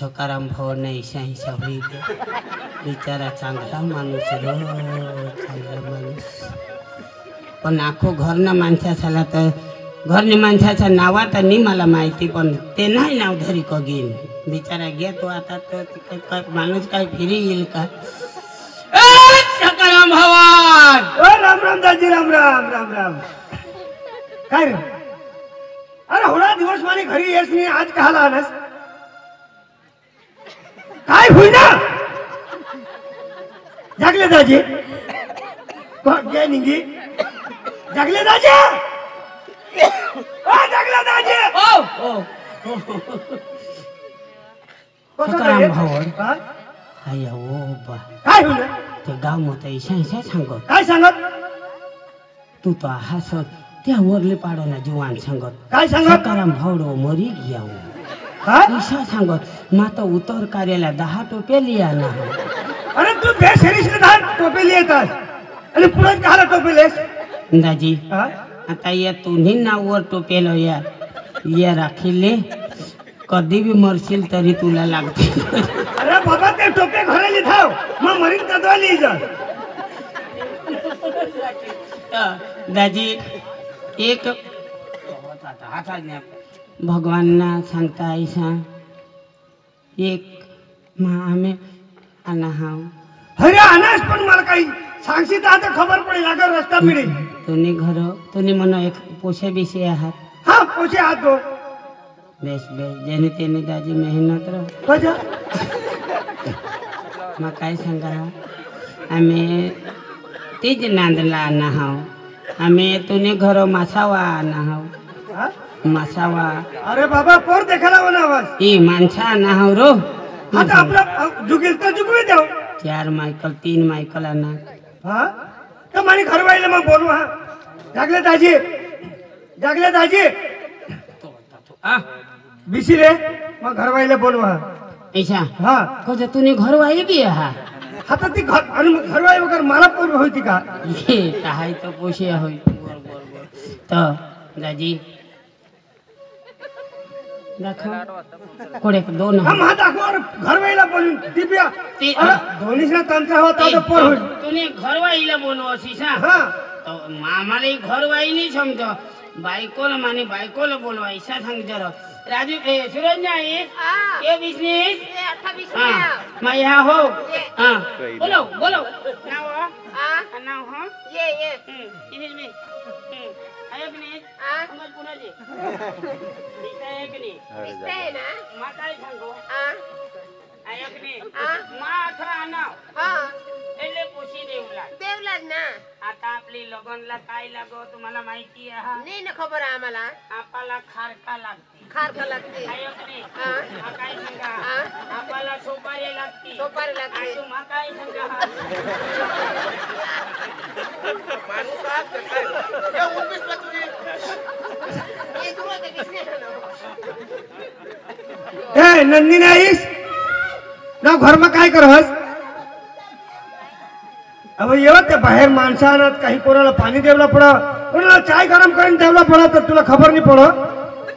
सकाराम भाव नाही शाहीशा होईल बिचारा चांगला माणूस रो चांगला माणूस पण आखो घरना माणसाला तर घरने माणसाच्या नावात नाही मला माहिती पण ते नाही नाव धरी को घेईन बिचारा घेतो आता तर माणूस काय फिरी येईल का सकाराम भगवान राम राम दाजी राम राम राम राम काय रे अरे होळा दिवस माने घरी येस नाही आज कहाला आलास काय होईना जागले दाजी काय निंगी जागले दाजी जागले दाजी सकाराम भावन अय्या ओ बा काय होईल ते गाव मत ऐसा सांगत काय सांगत तू तो हसत त्या वरले पाडो ना जुवान सांगत काय सांगत सकाराम भावडो मरी गया ईशा सांगत माता उतर कार्याला 10 टोप्या लिया ना अरे तू बेशरीश 10 टोपे लिहितात आणि पुढे कहाला टोपे लेस दाजी आता या तुम्ही नावर टोपेलो या राखीले कधी भी मरशील तरी तुला लागते अरे बाबा ते टोपे घरे लिहाव मग मरीन कदवा लिहि जा दाजी एक भगवानना सांगता ऐसा एक आम्ही आना हाव अरे अनास पण मला काही सांगशी तर आता खबर पडेल अगर रस्ता मिळेल तुम्ही म्हणा एक पोशे बिशे आहात हा पोशे आहात तो बेस जेणे तेने दाजी मेहनत कशा मग काय सांगा आम्ही तीच नांदला आणा हाव आम्ही तुने घर मासावा आणा हाव मासावा अरे बाबा पोर देखाला होना आवाज ई माणसा आणा हाव रो आता आपला जुगेल तर जुगवे देव 4 मायकल 3 मायकल आणा हा तर माने घर वाईले मग बोलू हा जागले दाजी बिसी रे मग घर वाईले बोलू हा ऐसा हा कसे तुने घर वाई भी हा आता ती घर वाई वगैरे मला पोर होती का ये काय तो पोशे होई तो दाजी दाखव कोडे 2 हम हा दाखव घर वाईला बोलून दिव्या दोन्हीचा तंत्र होता तो पोर होईल तुने घर वाईला बोलव सीसा हा तो मामाले घर वाई नहीं समझो बायकोला माने बायकोला बोलवा ऐसा सांग जरा राजू ए सूरज नाही ये बिजनेस ये 28 मैं यहाँ हो हां बोलो नाव नाव हो ये इमेज में आयो कि नहीं समझ पुन्हा जी दिसताय की नाही दिसताय ना मा काय सांगो आयो कि नाही मा 18 नाव हां एले पोशी देवला ना आता आपली लगनला काय लागो तुम्हाला माहिती आहे नाही ना खबर आहे आम्हाला आपला खारका लागते आयो की नाही हां काय सांगा आपला सोपारी लागते तू मा काय सांगा माणूस आप काय 19 ला तुम्ही ये दूर ते किसने ए नंदी नाहीस ना घर में काय करहस अब येवत ते बाहेर माणसानं काही कोणाला पाणी देवला पड कोणाला चाय गरम करून देवला पड तर तुला खबर नाही पड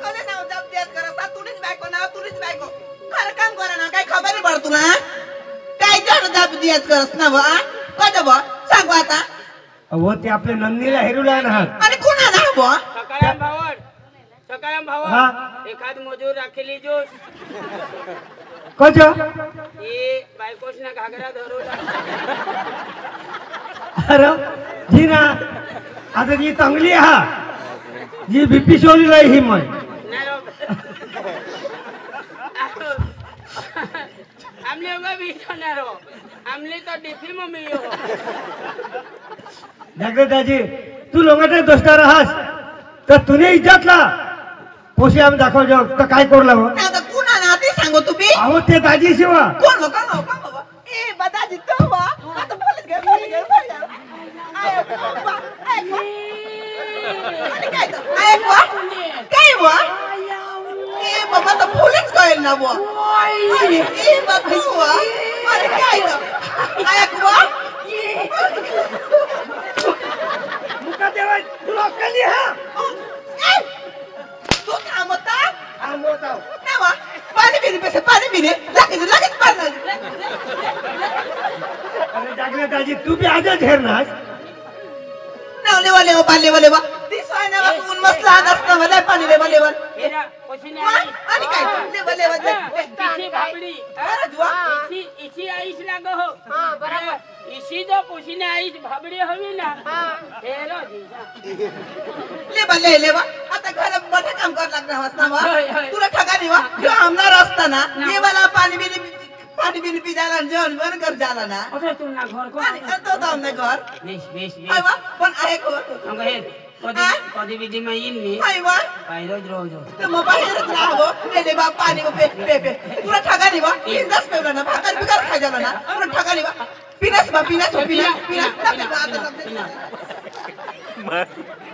कले नाव जप देत करसा तुनीच बायको खर काम करा ना काय खबर नाही पड तुला काय जड जप देत करस ना बा कद बा सांग आता अहो ते आपले नंदीला हेरुला ना अरे कोणा ना बा सकाराम भावा एखाद मजूर राखेली जो कज ये बायकोस ना घागरा धरवला अरे जी ना आता जी चांगली हा जी बीपी सोडली ही मग आमले उगा बिछोनारो आमले तो डिफी में मियो जागृत दाजी तू लोंगाटे दोस्तार आहास तर तुने इज्जतला पोशी आम्ही दाखव जाऊ तर काय करला हो आता कोणा ना ते सांगो तुम्ही अहो ते दाजी शिवा कोण हो का ए बदाजी तो बा आता बोलत गे आय काय बा ए बाबा तो बोलच कळेल ना बा ए बाबा अरे काय आय बा मुका देवा तुला कली हा तू थांबता आमोता ना बा पाणी पिणे दाजी तू बी आजच हेरनास ना लेवा दिस आहे ना वासून मस्त लहान असतं मला पाणी लेवा हेरा पसीने आणि काय लेवा इसी भाबड़ी अरे जुआ इसी आइस लागो हो हां बराबर इसी जो पसीने आइस भाबड़ी हवी ना हेरो लेवा आता घर मोठे काम कर लागणार वासना वा तुला ठगानी वा जो आमदार असताना ये वाला पाणी बिनी पी जाला जेवण बन कर जाला ना ओके तुम ना घर को आणि तो आमने घर बेस आयवा पण आहे को अंग हे कधी विधी में इन नी आयवा पाहिलो रोज तो मोबाईल राहबो ले बा पाणी को पे तुला ठगानी वा 10 पेवला ना भाकर बिगर खा जाला ना तुला ठगानी वा पिनस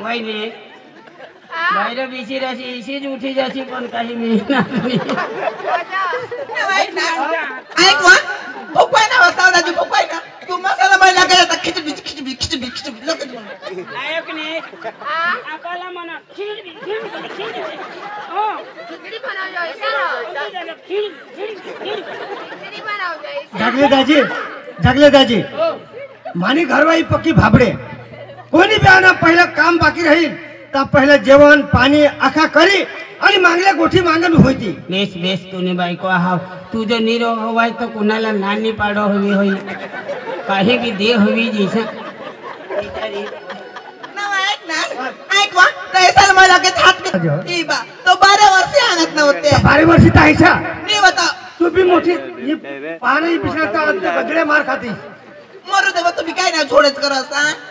वहिनी बाहेर बिशी राशी इशीच उठी जाशी पण काही मिळणार नाही ऐक वा भोपाय ना वास्ताव दाजी भोपाय ना तू मसाला मैला काय आता खिचडी नायक ने आपला म्हणा खिचडी हो खिचडी बनव जगले दाजी मानी घरवाई पक्की भाबडे कोणी बी आना पहिलं काम बाकी राहील तर पहिलं जेवण पाणी आखा करी आणि मागल्या गोठी मागण होती बेस तुने बायको आहाव तू जो निरो हवाय तो कुणाला नानी पाडो हवी होई काही की दे हवी जैसा ऐक वा तैसाल मला के छाट ई बा तो 12 वर्ष आणत नव्हते 12 वर्षी ताईचा मी बता तू बी मोठी पाणी पिसण्याचा गदडे मार खाती मरू दे तुम्ही काय ना छोडेच करस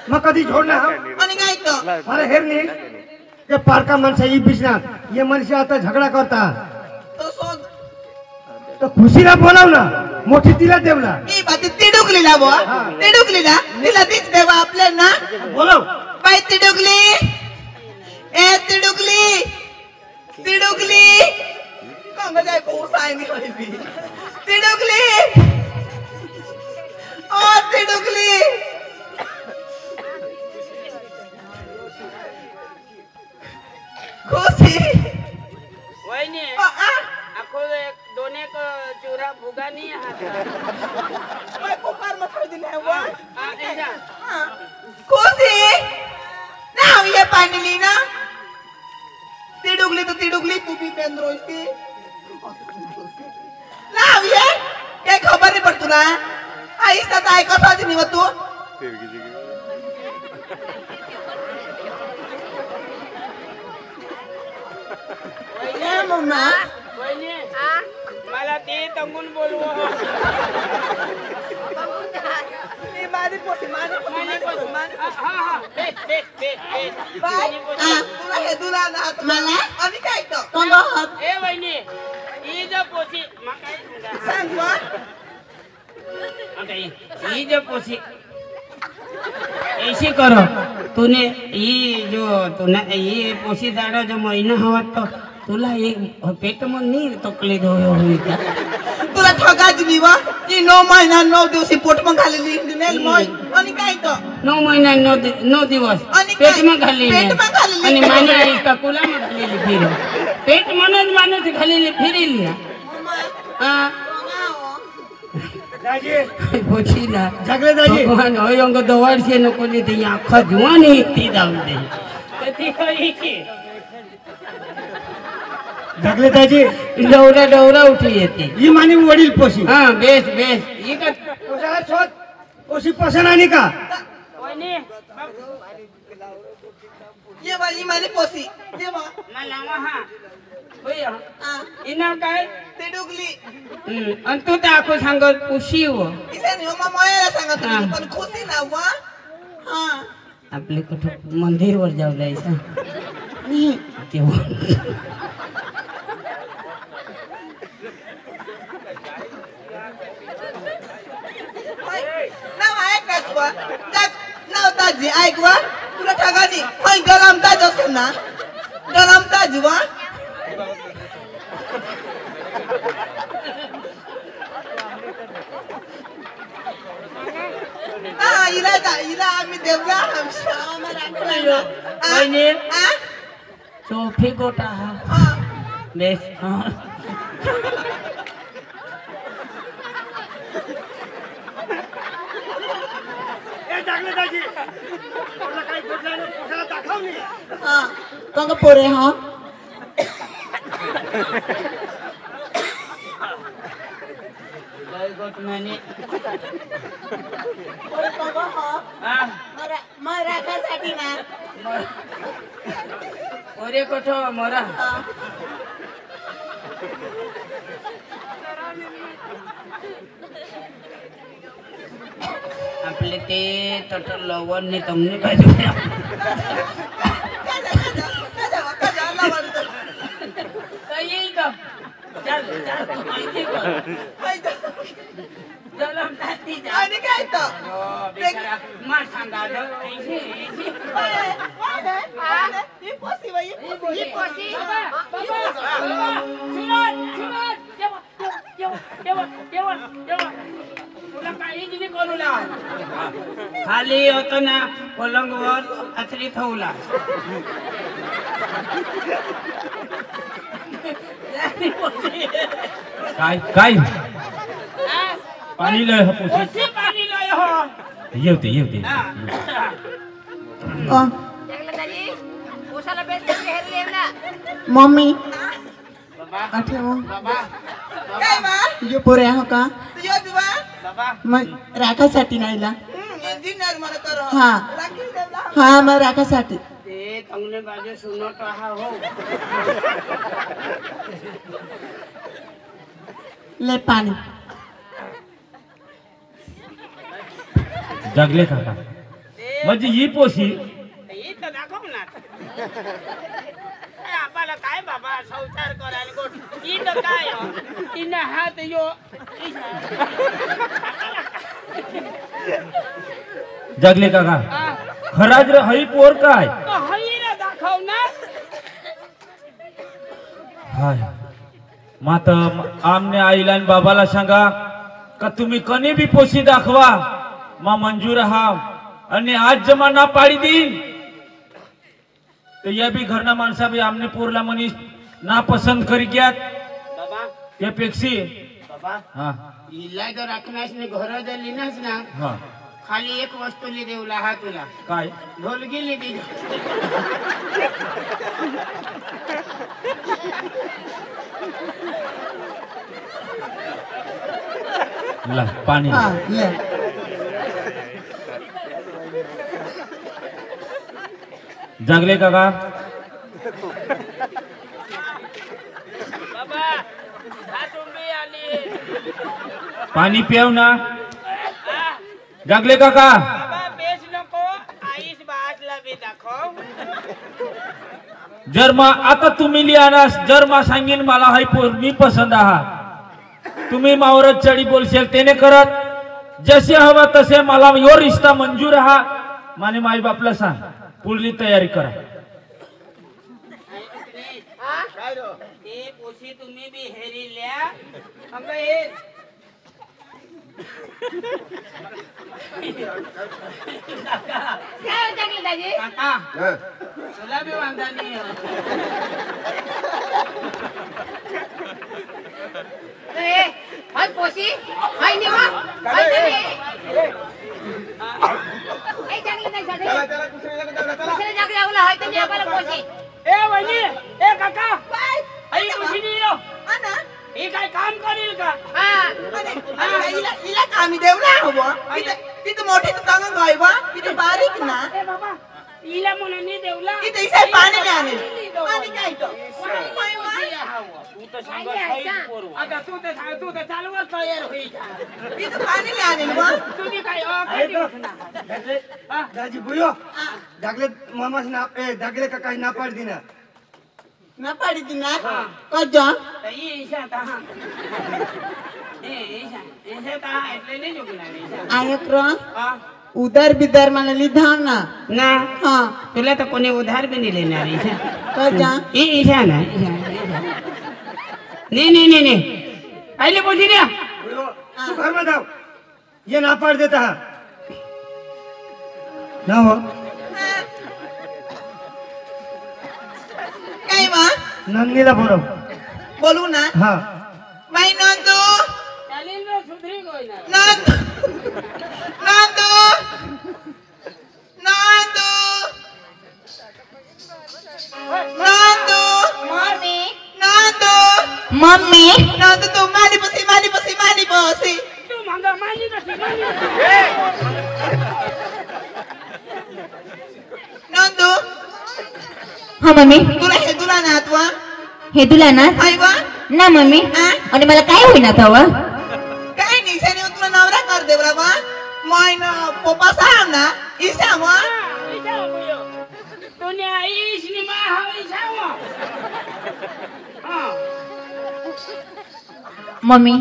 मग कधी झोडणार आणि काय तो मला हेरली ते पारका माणसा ही पिसणार ये मनुष्य आता झगडा करता तो सोड तो खुशीला बोलाव ना मोठी तिला देवला ई बा ती डुकलीला बो तिला तीच देवा आपले ना बोलाव बाई तिडुकली ए तिडुकली कांग जाय खूप सायनी होई तिडुकली ओ तिडुकली खुशी वहिनी आखो एक दोन एक चुरा भुगा नहीं आता मैं पुकार मत कर दिन है वो ऐसा खुशी ना ये पानी ली ना तिडुकली तू भी पेंद्रोस्ती ना ये काय खबर नाही पडतो ना आई तर ऐका साधी निव तू वहिनी मम्मा वहिनी मला ते तंगून बोलवो ती माझी पोसी हा बाय तुला हे दुला ना मला आणि काय तो ए वहिनी ई जो पोसी मकाई सांग वा ये जो पोसी ऐसे करो तूने ये पोसी दाड़ा जो महीना हवा तो तुला ये पेट में नहीं तकलीफ हुई का तुला ठगाच निवा ती 9 महिना 9 दिवस पोट में घालेली नेल मोय आणि काय तो 9 महिना 9 दिवस पेट में घालेली आणि माने आई का कुला में घालेली फिर पेट मनोज मानस घालेली फिरेली हां दाजी पोछी ना जगले दाजी भगवान होयंग दवार से नको ले ते आखा जुवान इतनी दाव दे कती होई की जगले दाजी डवरा उठी येते ही मानी वडील पोशी हां बेस ही का पोशाला छोट पोशी पसंत का वहिनी ये वाली माझी पोसी ये वा मला वहा होय इना काय ती डुगली आणि तू तर आखो सांगत उशी हो इसे नियो मा मोयाला सांगत होती पण खुशी ना वा हां आपले कुठं मंदिरवर जाऊ जायचं तेव्हा ताजी ऐकवा तुला ठगानी होय गरम ताज असो ना गरम ताज वा इला आम्ही देवला वहिनी सोफी गोटा बेस दाजी तुला काही घडलं ना पोटाला दाखव नाही हा का पोरे हा लय गोट म्हणे पोरे का हा हा मग राखासाठी ना ओरे कोठो मोरा आपले ते टोटल लवण ने तुमने बाजू काही का चल चल तू माहिती कर जलम ताती जा आणि काय तर बेचारा मार सांगा दो ऐसे ही पोसी बाई ही पोसी तुला काहीच नाही करू लाग खाली होतो ना पलंगवर अथरी ठेवला काय काय पाणी लय पोसी पाणी लय हो येवते येवते मम्मी बाबा आठव बाबा काय बा तुझे पोरे हो का तुझे तुबा बाबा मग राखासाठी नाहीला इंजिनियर मला कर हा राखील देवला हा मग राखासाठी ते तंगने बाजू सुनत हा हो ले पाणी जगले काका म्हणजे ही पोशी इथं दाखव ना आम्हाला काय बाबा संसार करायला गोट इथं काय तिनं हात यो जगले काका खराज रे हई पोर काय हईला दाखव ना हाय मात आमने आईला आणि बाबाला सांगा का तुम्ही कनी बी पोशी दाखवा मा मंजूर हा आणि आज जमा ना पाडी देईन तो या बी घरना माणसा बी आमने पोरला मनीष ना पसंत करी घ्यात बाबा त्यापेक्षी बाबा हा इला जर राखण्यास ने घर दिली नाच ना हा खाली एक वस्तू ली देवला हा तुला काय ढोलकी ली दी ला पाणी हा ले जगले काका बाबा हातुंबी आली पाणी पिव ना जगले काका बाबा बेस नको आईस बासला बी दाखव जर मा आता तुम्ही लिहानास जर मा सांगीन मला हाय पोर मी पसंत आहात तुम्ही मावरत चढी बोलशाल त्याने करत जसे हवा तसे मला यो रिश्ता मंजूर हा माने माई बापला सांग पुढली तयारी करा ते पोशी तुम्ही बी हेरी ल्या अंग हे काय टाकलं दाजी काका तुला बी वांदा नाही ए हाय पोशी हाय निवा हाय ए टाकलं नाही साडे दुसरे जागे लागला हाय ते आम्हाला पोशी ए वहिनी ए काका आई पोशी नाही यो अना हे काय काम करील का हा इला कामी देवला हवं तिथं मोठी दुकान गायवा तिथे बारीक ना ए बाबा इला म्हणून देवला तिथे इथे पाणी नाही पाणी काय तो तू तर सांग आता तू तर चालवर तयार होईल तिथे पाणी नाही आणेल बा तुम्ही काय दाजी बुयो जगले मामास ना ए जगले काका ना पाड दिना ना पाडी ती ना कजा आयक्र उधर बिदर मला लिधा ना ना हा तुला तर कोणी उधार भी नाही लेणार ईशा कजा ईशा ना नहीं आइले बोल दिया बुयो तू घर में जाओ ये ना पाड देता है ना हो काय मा नंदीला बोलो बोलू ना हाँ बाई नंदू चालीन रे सुधरी गई ना नंदू नंदू मम्मी नंदू तू मानी बसी तू मांगा मानी कशी नंदू हा मम्मी तुला ना आतवा हे तुला ना आई वा ना मम्मी आणि मला काय होईना तवा काय नाही सनी तुला नवरा कर दे बरा बा मायन पप्पा सांग ना ईसा वा दुनिया ईशनी मा हवी सावा मम्मी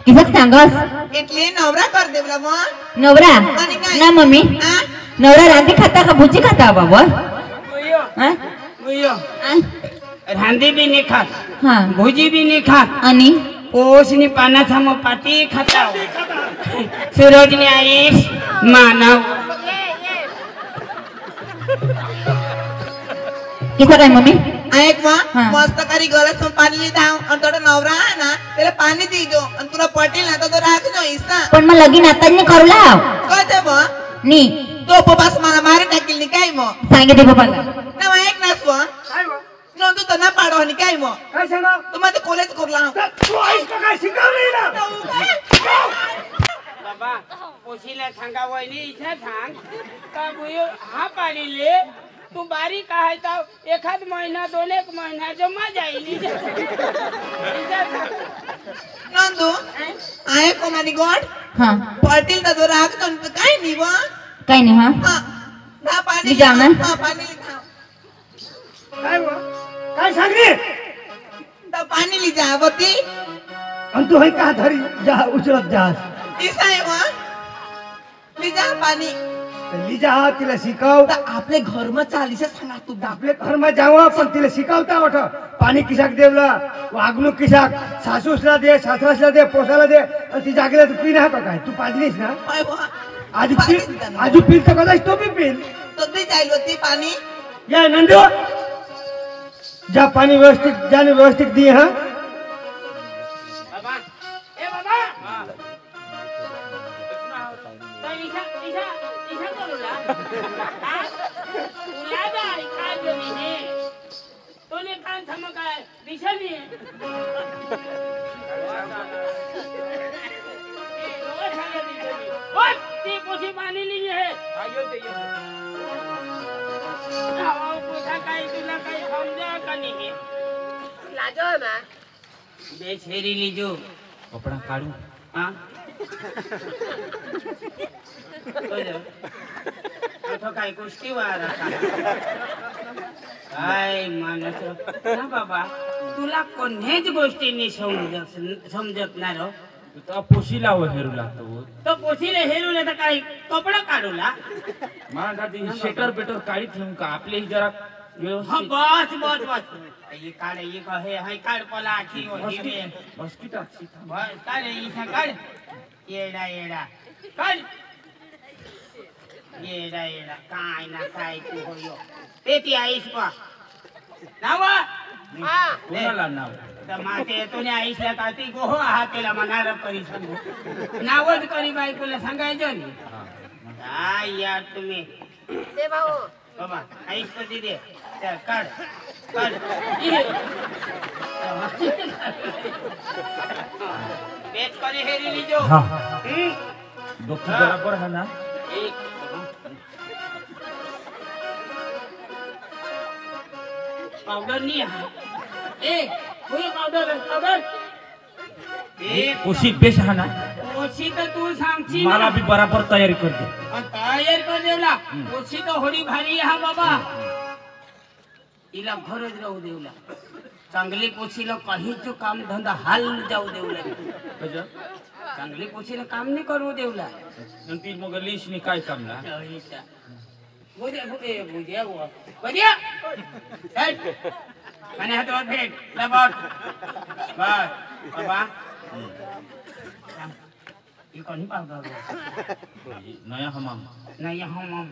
किसक सांगस એટલે नवरा कर दे बरा बा नवरा आणि काय? ना मम्मी नवरा रांधी खाता का भुजी खाता बाबा बुयो हा? बुयो हा? रांधी भी नहीं खात हा भुजी भी नहीं खात आणि पोषनी पानाचा मग पाती खाता सूरजने आईश मानव किसक आहे मम्मी ऐक वा हा. मस्त करी गरज पाणी लिहाव आणि थोडा नवरा आहे ना त्याला पाणी दीजो आणि तुला पटेल ना तर तो राखजो ईसा पण मग लगीन आता नाही करू लाव कळते बा नी तो पप्पास मला मारे टाकील नी काय मग सांगितले पप्पाला ना ऐक नास वा नंदू तर ना पाडो आणि काय मग काय सांगा तू माझं कॉलेज करला तू आईस का काय शिकवलंय ना बाबा पोशीला सांगा वहिनी इच्छा सांग का बुयो हा पाडीले तू बारीक आहे तर एखाद महिना 2-1 महिना जमा जाईल इच्छा सांग. नंदू आहे को मानी गॉड हा पटेल तर तो राखतो आणि काय नाही वा काय नाही हा हा ना पाणी लिजाव ना? हा पाणी लिजाव काय बुवा? काय सांगली तर पाणी लिजाव बती आणि तू हे का धरी जा उचलत जा ईसा आहे वा लिजा पाणी लिजा तिला शिकव तर आपले घर में चालीसे सांगा तू आपले घर में जावा पण तिला शिकवता वाट पाणी किशाक देवला वागणूक किशाक सासूसला दे सासरासला दे पोसाला दे आणि ती जागेला तू पिना का काय तू पाजलीस ना होय वा आजू पिल तर कदाच तो बी पिल तो ती जाईल होती पाणी या नंदू जा पाणी व्यवस्थित जाने व्यवस्थित दी हा बाबा ए बाबा तर इशा करूला तुला जाय काय जमी हे तोने कान थम काय दिशनी ती पोशी पाणी ली है आयो ते पूछा काय तुला काय समजा का नाही लाजो ना बे छेरी लीजो कपडा काढू हाँ तो काय गोष्टी वारा काय मानस ना बाबा तुला कोणत्याच गोष्टींनी समजत नाही रो तो पोशीला हेरू लागतो तो पोशीले हेरूले तर काही कपडा काढूला मला शेटर बेटर काढी ठेवून का आपले ही जरा हाँ व्यवस्थित बस बस बस ये काढ ये कहे हाय काढ पला आखी होती बे मस्किटा बस काढ इथं काढ येडा येडा काढ येडा येडा काय ना काय तू होयो ते ती आईस पा नावा कोणाला नाव तर माते तुने आईसला काती गो हा केला मनार करी सांगू नावच करी बायकोला सांगायचं नाही काय यार तुम्ही ते भाऊ बाबा आईस कधी दे चल काढ काढ पेट करे हेरी लीजो हा डोकी बराबर है ना एक पाउडर नहीं है ए कोई पाउडर पोशी बेश हा ना ओशी तर तू सांगची मला भी बराबर तयारी कर दे तयार कर देवला ओशी तर होडी भारी हा बाबा तिला घरच राहू देवला चांगली पोशीला काहीच जो काम धंदा हाल जाऊ देवला चांगली पोशीला काम नाही करू देवला नंतर मग लिशनी काय कामला बुद्या बुद्या बुद्या हेट मने हात वर फेट लबट बस बाबा ये कोणी पावडर नया हमाम नाही हमाम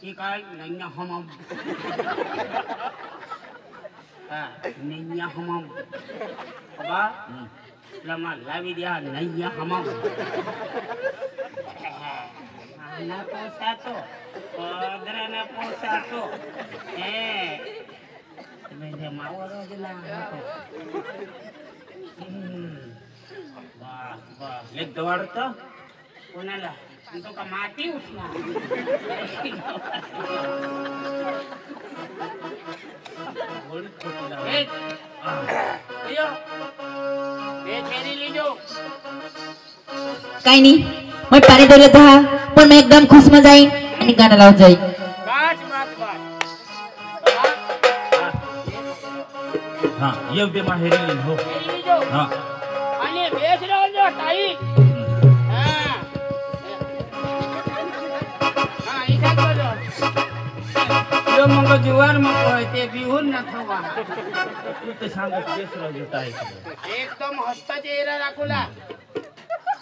ये काय नाही हमाम हा नाही हमाम बाबा लमा लावी द्या नाही हमाम ना पोसातो पदराना पोसातो म्हणजे मावाला दिला बस बस एक दवाडत कोणाला आणि तो का माती उठला काही नाही मग पाणी दिलं जा पण मी एकदम खुश में जाईन आणि गाणं लावत जाईन बस बस बस हा येऊ दे माहेरी हो हा आणि बेस राहून जा ताई इथं बोलो जो मग जुवार मग ते बिहून न खावा तू ते सांगत तेच राहू काय एकदम हस्त चेहरा दाखवला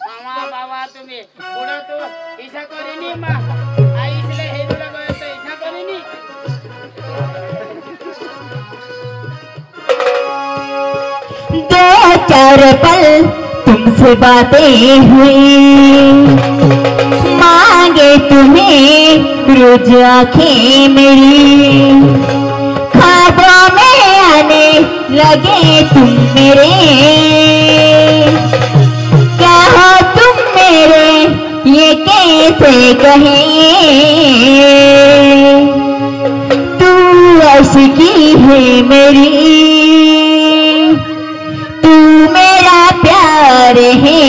मामा बाबा तुम्ही पुढं तू इशा करीनी मा आईसले हेरूला गयो तर इशा करीनी दो चार पल तुमसे बातें हुई मांगे तुम्हें रोज आंखें मेरी ख्वाबों में आने लगे तुम मेरे क्या हो तुम मेरे ये कैसे कहे तू आशिकी है मेरी तू मेरा प्यार है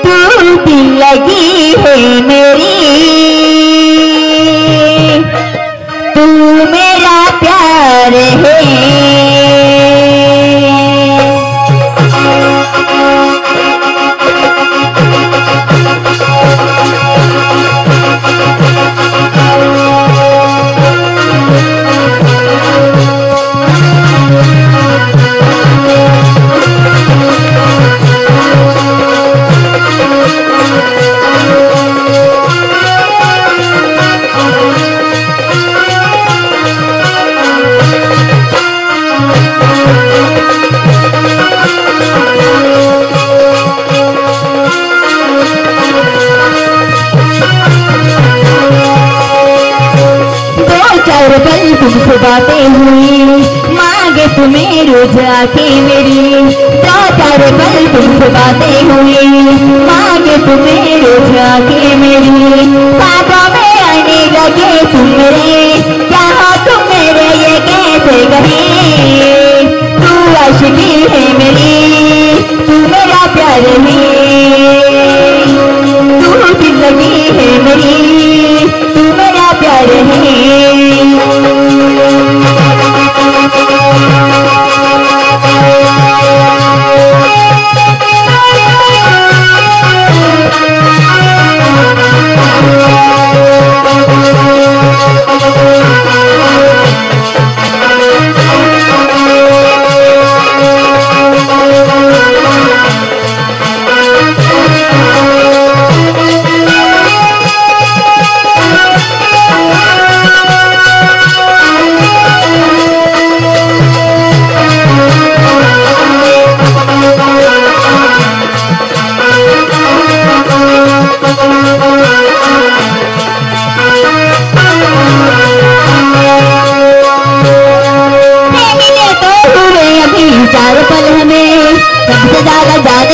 तू दिल लगी है मेरी तू मेरा प्यार है तुमसे बातें हुई मांगे तुम्हें रोज आके मेरी दो चार पल तुमसे बातें हुई मांगे तुम्हें रोज आके मेरी ख्वाबों में आने लगे तुम मेरे क्या हो तुम मेरे ये कैसे कहे तू आशिकी है मेरी तू मेरा प्यार है तू दिल लगी है मेरी तू मेरा प्यार है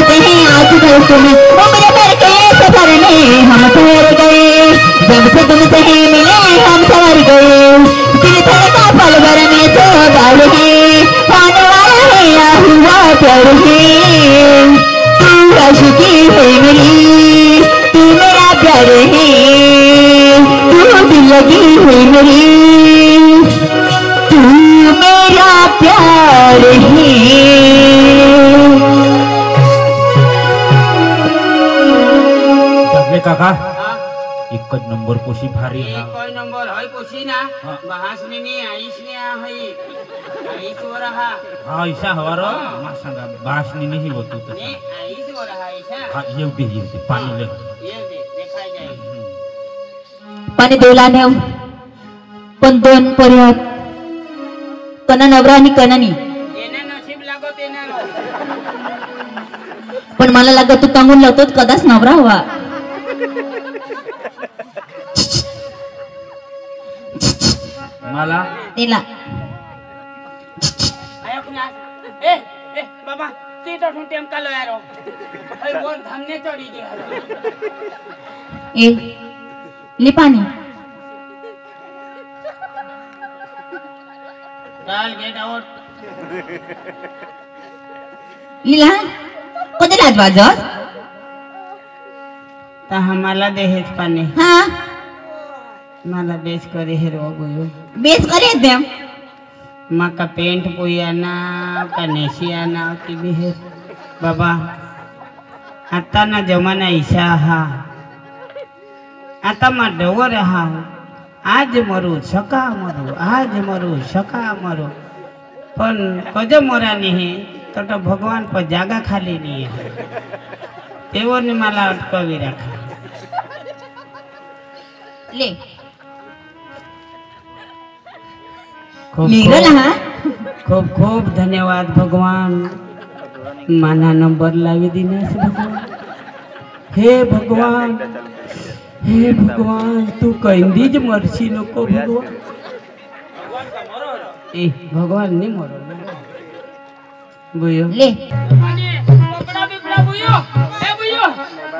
जानते हैं आज कल तुम्हें उम्र भर के सफर में हम ठहर गए जब से तुमसे मिले हम सवर गए दिल धड़का पल भर में तो गाल है होने वाला है या हुआ प्यार है तू आशिकी है मेरी तू मेरा प्यार है तू दिल लगी है मेरी तू मेरा प्यार है काका एकच नंबर पोशी भारी हा कोई नंबर है कोशी ना हाँ। बहासनी नी आईसनी है आईस हो रहा हा ऐसा हवा रो मा सांगा भाषणी नाही होत तसं ने आईस हो रहा ऐसा हा येऊ दे पाणी ले ये दे देखा जाए पाणी देवला नेव पण दोन पर्यात कना नवरा आणि कनानी येणे नशीब लागो तेना रो पण मला लागत तू तांगून लावतो कदाच नवरा हवा मला तिला ऐक ना ए ए बाबा ती तो टेम का लो यारो भाई बोल हमने चढ़ी गया ए लिपानी चल गेट आउट लिला कोणते लाज वाजत तर आम्हाला दहेज पाणी हा मला बेस करे हिरवा गुयो बेस करे देम माका पेंट पोयाना का नेशियाना की भी है बाबा आता ना जमाना ऐसा हा आता मा डवर हा आज मरू सका मरू पण कज मरा नाही तर भगवान पर जागा खाली नाही आहे तेवढी मला अटकवी राखा ले खूप निघल हा खूप खूप धन्यवाद भगवान माना नंबर लावी दिनास भगवान हे भगवान तू कैंदीज मरशी नको भगवान ए भगवान नहीं मरो बुयो ले कपड़ा बिपड़ा बुयो ए बुयो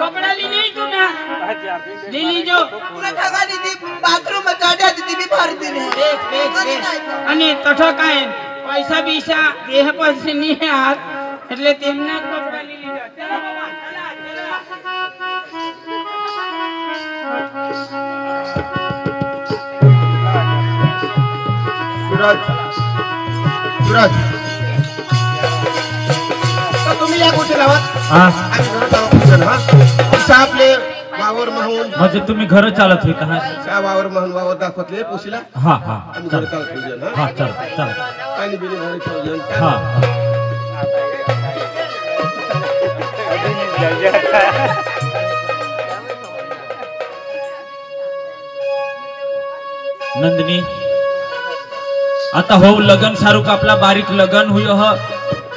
कपड़ा ली नहीं तू ना ली जो तुला ठगा दीदी बाथरूम में काढ्या दीदी मी भरती नाही आणि तठो काय पैसा बिसा देह पैसे नहीं है हाथ એટલે તેમને કપડા લઈ લીધા ચલો બાબા ચલા सूरज तर तुम्ही या गोष्टी लावा हा आणि घरात जाऊ पूजन, हा पुढचा आपले वावर माहून म्हणजे तुम्ही घर चालत होय का? त्या वावर माहून वावर दाखवतले पुशीला हा हा आणि चल घर चालत पूजन, हा हा चल चल पाणी बिणी भरून ठेवलं हा नंदिनी आता हो लगन सारूक आपला बारीक लगन हुय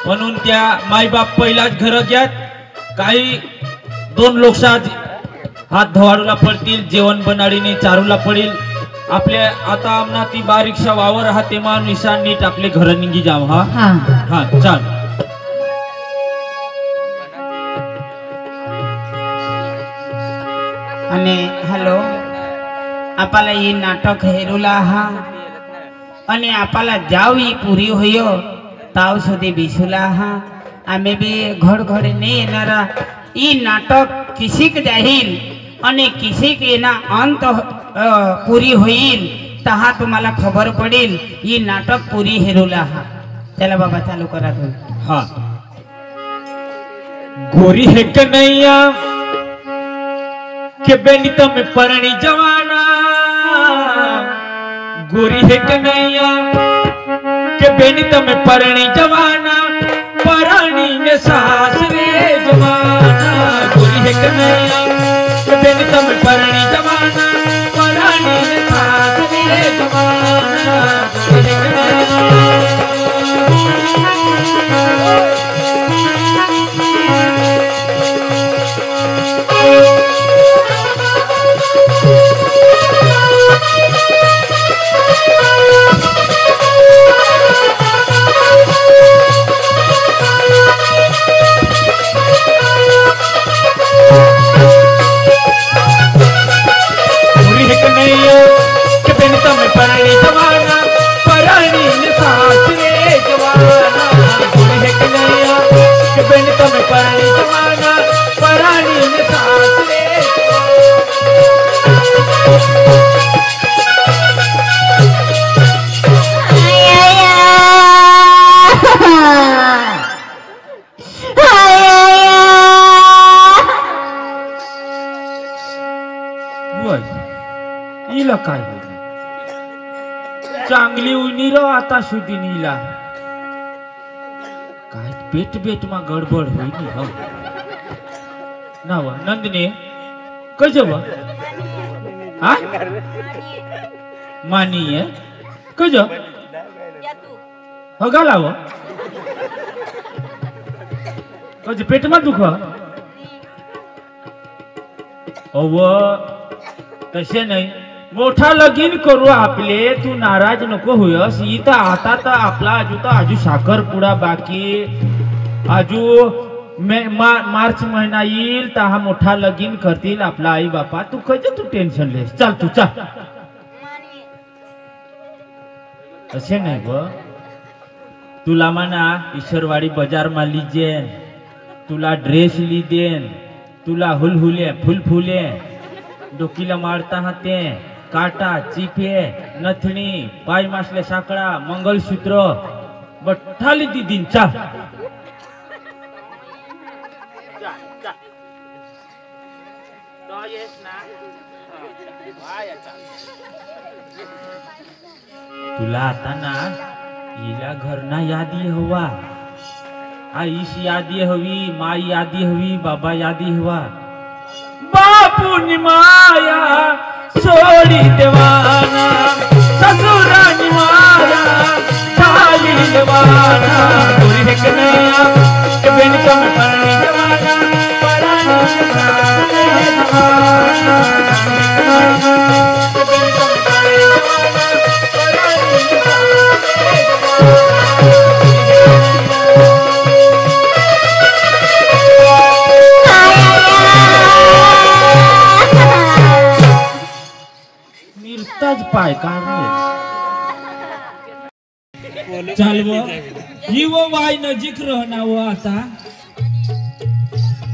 म्हणून त्या माई बाप पहिलाच घर घ्यात काही 2 लोकशात हात धवाडूला पडतील जेवण बनाडीने चारूला पडेल आपले आता आमना ती बारीकशा वावर हा तेमा निशान नीट आपले घर निघी जाव हा हा हा चाल आणि हॅलो आपला ही नाटक हेरूला हा आणि आपला जाव ही पुरी होयो ताव सुधी बिसुला हा आम्ही बी घडघडी नाही येणारा ही नाटक किसिक जाईल आणि किसिक येना अंत पुरी होईल तहा तुम्हाला खबर पडेल ही नाटक पुरी हेरूला हा चला बाबा चालू करा तुम्ही हा गोरी है कन्हैया के बेनित में परणी जवाना गोरी है कन्हैया के बेनित में परणी जवाना परणी ने सास रे जवाना गोरी है कन्हैया के बेनित में परणी जवाना परणी ने सास रे जवाना गोरी है कन्हैया परणी जवाना परणी ने सास रे जवाना गोरी है कन्हैया के बेनित में परणी जवाना परणी ने सास रे इला काय चांगली उनी रो आता शुद्धी नीला काय पेट पेट मा गडबड होईनी हो नाव नंदिनी कजब हा मानी है कजब हगा लाव कज पेट मा दुख अव तसे नाही मोठा लगीन करू आपले, तू नाराज नको होयस. इथं आता तर आपला आजू साखरपुडा बाकी, आजू मार्च महिना येईल तर हा मोठा लगीन करतील आपला आई बापा. तू कधी तू टेन्शन लेस. चल तू चल. असे नाही ग, तुला म्हणा ईश्वरवाडी बाजार मा लिजेन, तुला ड्रेस ली देन, तुला हुलहुले फुलफुले डोकीला मारता हाते, काटा चिपे नथणी पाय मासले साकडा मंगलसूत्र बठ्ठाली दी दिन. चल तुला आता ना हिला घरना यादी हवा, आईश यादी हवी, माई यादी हवी, बाबा यादी हवा. बापूनी माया सोडी देवाना, ससुरानी माया खाली देवाना. गोरी हेकनया बेनका में पानी देवाना, परानी पाय काढले. चाल वो वाय नजीक रहना वो आता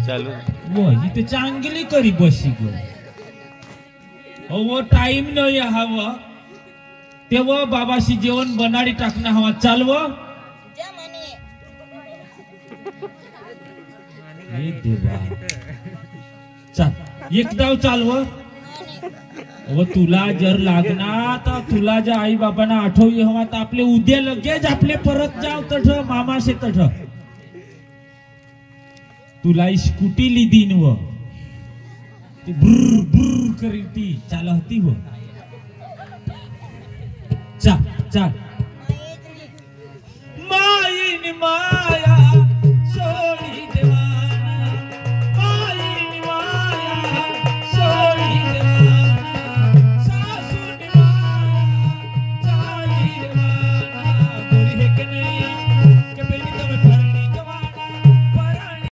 चालू वो इथे चांगली करी बसी गो. वो टाइम नाही हवा तेव्हा बाबाशी जेवण बनाडी टाकणं हवा. चालव देवा चाल एक दाव चालव. व तुला जर लागणार तर तुला ज्या आई बाबांना आठवली हवा तर आपले उद्या लगेच आपले परत जाव तठ मामाशे तठ. तुला स्कूटी लिदीन व ती ब्र ब्र करी ती चालवती व. चा चा माईन मा